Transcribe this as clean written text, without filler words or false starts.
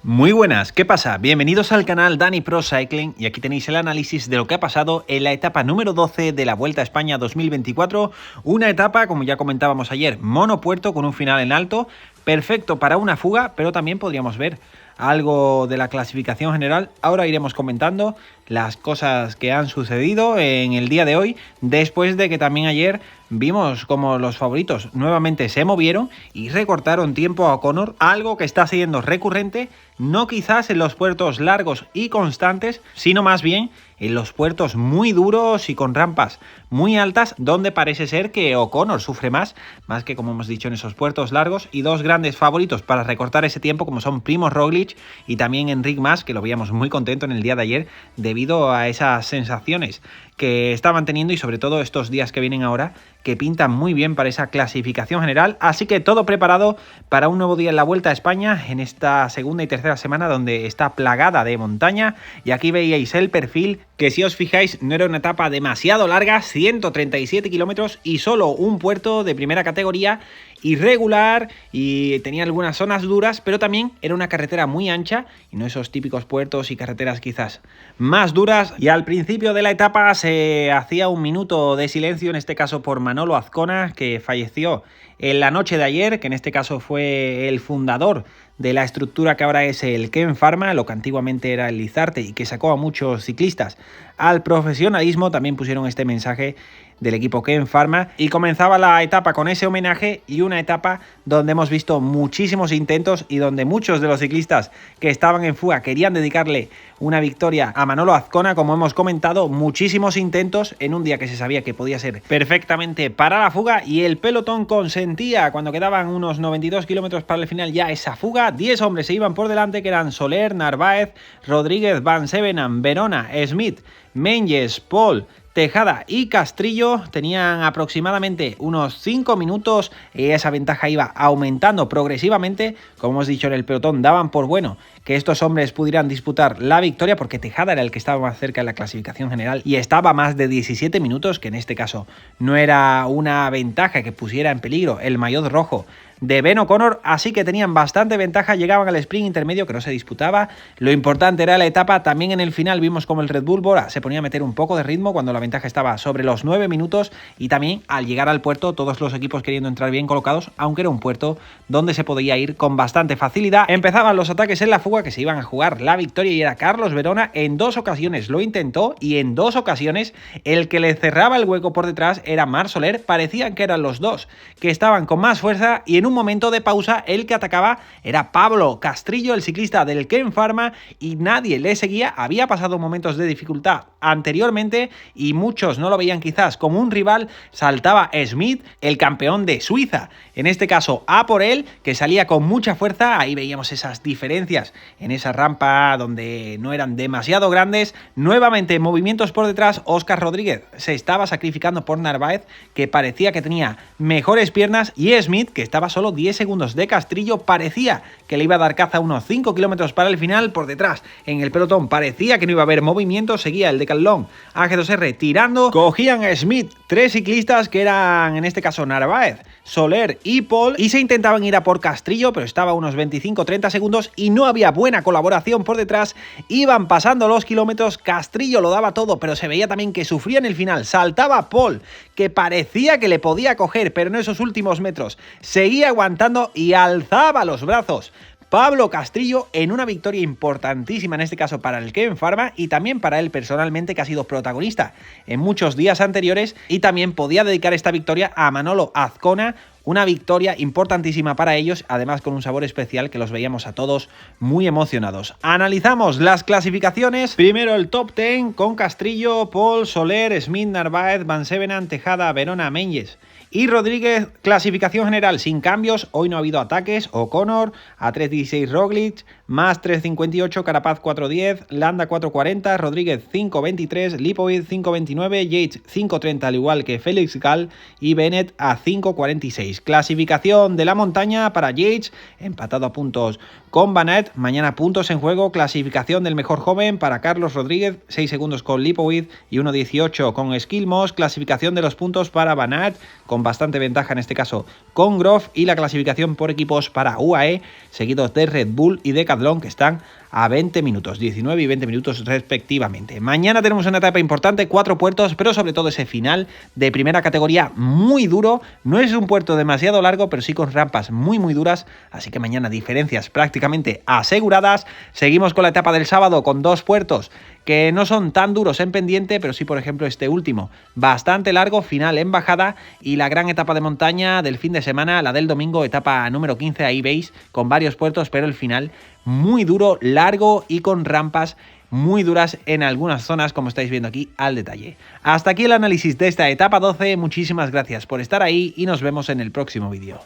Muy buenas, ¿qué pasa? Bienvenidos al canal Dani Pro Cycling y aquí tenéis el análisis de lo que ha pasado en la etapa número 12 de la Vuelta a España 2024. Una etapa, como ya comentábamos ayer, monopuerto con un final en alto, perfecto para una fuga, pero también podríamos ver algo de la clasificación general. Ahora iremos comentando las cosas que han sucedido en el día de hoy, después de que también ayer vimos como los favoritos nuevamente se movieron y recortaron tiempo a O'Connor, algo que está siendo recurrente, no quizás en los puertos largos y constantes, sino más bien en los puertos muy duros y con rampas muy altas, donde parece ser que O'Connor sufre más que como hemos dicho en esos puertos largos, y dos grandes favoritos para recortar ese tiempo como son Primož Roglič y también Enric Mas, que lo veíamos muy contento en el día de ayer debido a esas sensaciones que estaban teniendo y sobre todo estos días que vienen ahora que pintan muy bien para esa clasificación general. Así que todo preparado para un nuevo día en la Vuelta a España en esta segunda y tercera semana donde está plagada de montaña, y aquí veíais el perfil que, si os fijáis, no era una etapa demasiado larga, 137 kilómetros y solo un puerto de primera categoría irregular, y tenía algunas zonas duras, pero también era una carretera muy ancha y no esos típicos puertos y carreteras quizás más duras. Y al principio de la etapa se hacía un minuto de silencio, en este caso por Manolo Azcona, que falleció en la noche de ayer, que en este caso fue el fundador de la estructura que ahora es el Ken Pharma, lo que antiguamente era el Lizarte y que sacó a muchos ciclistas al profesionalismo. También pusieron este mensaje del equipo Ken Pharma y comenzaba la etapa con ese homenaje, y una etapa donde hemos visto muchísimos intentos y donde muchos de los ciclistas que estaban en fuga querían dedicarle una victoria a Manolo Azcona. Como hemos comentado, muchísimos intentos en un día que se sabía que podía ser perfectamente para la fuga, y el pelotón consentía cuando quedaban unos 92 kilómetros para el final ya esa fuga. 10 hombres se iban por delante, que eran Soler, Narváez, Rodríguez, Van Zevenand, Verona, Smith, Menyes, Paul, Tejada y Castrillo. Tenían aproximadamente unos 5 minutos y esa ventaja iba aumentando progresivamente. Como hemos dicho, en el pelotón daban por bueno que estos hombres pudieran disputar la victoria, porque Tejada era el que estaba más cerca en la clasificación general y estaba a más de 17 minutos, que en este caso no era una ventaja que pusiera en peligro el maillot rojo de Ben O'Connor, así que tenían bastante ventaja, llegaban al sprint intermedio que no se disputaba. Lo importante era la etapa. También en el final vimos como el Red Bull Bora se ponía a meter un poco de ritmo cuando la ventaja estaba sobre los 9 minutos, y también al llegar al puerto todos los equipos queriendo entrar bien colocados, aunque era un puerto donde se podía ir con bastante facilidad. Empezaban los ataques en la fuga, que se iban a jugar la victoria, y era Carlos Verona. En 2 ocasiones lo intentó y en 2 ocasiones el que le cerraba el hueco por detrás era Marc Soler. Parecían que eran los dos que estaban con más fuerza, y en un momento de pausa el que atacaba era Pablo Castrillo, el ciclista del Ken Pharma, y nadie le seguía. Había pasado momentos de dificultad anteriormente y muchos no lo veían quizás como un rival. Saltaba Smith, el campeón de Suiza, en este caso a por él, que salía con mucha fuerza. Ahí veíamos esas diferencias en esa rampa donde no eran demasiado grandes. Nuevamente movimientos por detrás. Óscar Rodríguez se estaba sacrificando por Narváez, que parecía que tenía mejores piernas, y Smith, que estaba solo 10 segundos de Castrillo, parecía que le iba a dar caza unos 5 kilómetros para el final. Por detrás en el pelotón parecía que no iba a haber movimiento, seguía el Decathlon AG2R tirando, cogían a Smith 3 ciclistas que eran en este caso Narváez, Soler y Paul, y se intentaban ir a por Castrillo, pero estaba a unos 25-30 segundos y no había buena colaboración por detrás. Iban pasando los kilómetros, Castrillo lo daba todo, pero se veía también que sufría en el final. Saltaba Paul, que parecía que le podía coger, pero en esos últimos metros seguía aguantando y alzaba los brazos Pablo Castrillo en una victoria importantísima, en este caso para el Ken Pharma y también para él personalmente, que ha sido protagonista en muchos días anteriores, y también podía dedicar esta victoria a Manolo Azcona. Una victoria importantísima para ellos, además con un sabor especial que los veíamos a todos muy emocionados. Analizamos las clasificaciones. Primero el top 10 con Castrillo, Paul, Soler, Smith, Narváez, Van Zevenand, Tejada, Verona, Menyes y Rodríguez. Clasificación general sin cambios. Hoy no ha habido ataques. O'Connor a 3.16 Roglič, Mas 3.58, Carapaz 4.10, Landa 4.40, Rodríguez 5.23, Lipovic 5.29, Yates 5.30 al igual que Félix Gall, y Bennett a 5.46. Clasificación de la montaña para Yates, empatado a puntos con Van Aert. Mañana puntos en juego. Clasificación del mejor joven para Carlos Rodríguez, 6 segundos con Lipovic y 1.18 con Skilmos. Clasificación de los puntos para Van Aert con con bastante ventaja en este caso con Grove, y la clasificación por equipos para UAE, seguidos de Red Bull y Decathlon, que están a 20 minutos, 19 y 20 minutos respectivamente. Mañana tenemos una etapa importante, 4 puertos, pero sobre todo ese final de primera categoría muy duro. No es un puerto demasiado largo, pero sí con rampas muy duras, así que mañana diferencias prácticamente aseguradas. Seguimos con la etapa del sábado con 2 puertos que no son tan duros en pendiente, pero sí, por ejemplo, este último bastante largo, final en bajada, y la gran etapa de montaña del fin de semana, la del domingo, etapa número 15, ahí veis, con varios puertos, pero el final muy duro, largo y con rampas muy duras en algunas zonas, como estáis viendo aquí al detalle. Hasta aquí el análisis de esta etapa 12, muchísimas gracias por estar ahí y nos vemos en el próximo vídeo.